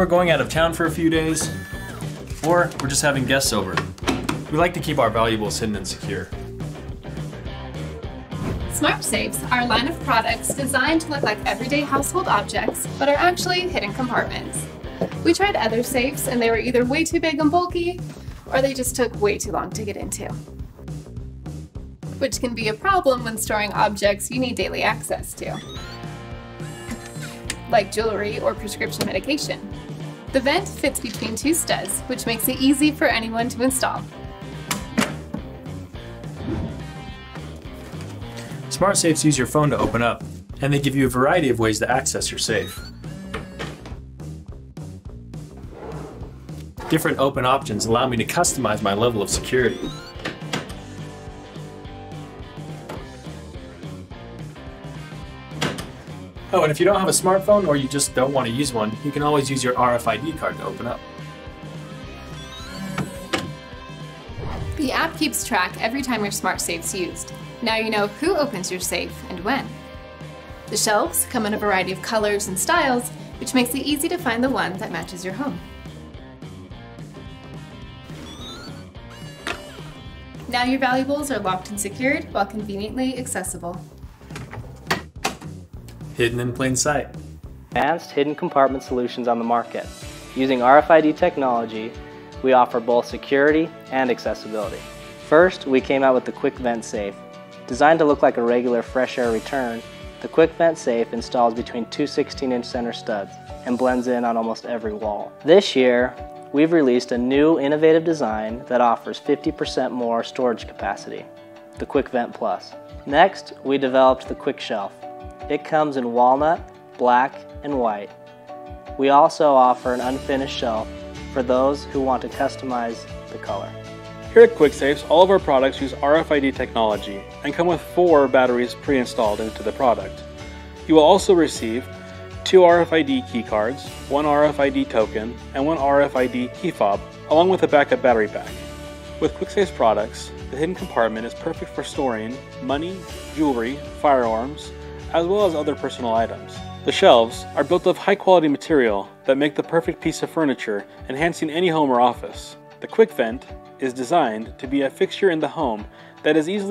we're going out of town for a few days, or we're just having guests over. We like to keep our valuables hidden and secure. SmartSafes are a line of products designed to look like everyday household objects, but are actually hidden compartments. We tried other safes and they were either way too big and bulky, or they just took way too long to get into. Which can be a problem when storing objects you need daily access to, like jewelry or prescription medication. The vent fits between two studs, which makes it easy for anyone to install. SmartSafes use your phone to open up, and they give you a variety of ways to access your safe. Different open options allow me to customize my level of security. Oh, and if you don't have a smartphone or you just don't want to use one, you can always use your RFID card to open up. The app keeps track every time your SmartSafe's used. Now you know who opens your safe and when. The shelves come in a variety of colors and styles, which makes it easy to find the one that matches your home. Now your valuables are locked and secured while conveniently accessible. Hidden in plain sight. Advanced hidden compartment solutions on the market. Using RFID technology, we offer both security and accessibility. First, we came out with the Quick Vent Safe. Designed to look like a regular fresh air return, the Quick Vent Safe installs between two 16-inch center studs and blends in on almost every wall. This year, we've released a new innovative design that offers 50% more storage capacity, the Quick Vent Plus. Next, we developed the Quick Shelf. It comes in walnut, black, and white. We also offer an unfinished shelf for those who want to customize the color. Here at QuickSafes, all of our products use RFID technology and come with 4 batteries pre-installed into the product. You will also receive 2 RFID key cards, 1 RFID token, and 1 RFID key fob, along with a backup battery pack. With QuickSafe's products, the hidden compartment is perfect for storing money, jewelry, firearms, as well as other personal items. The shelves are built of high-quality material that make the perfect piece of furniture, enhancing any home or office. The Quick Vent is designed to be a fixture in the home that is easily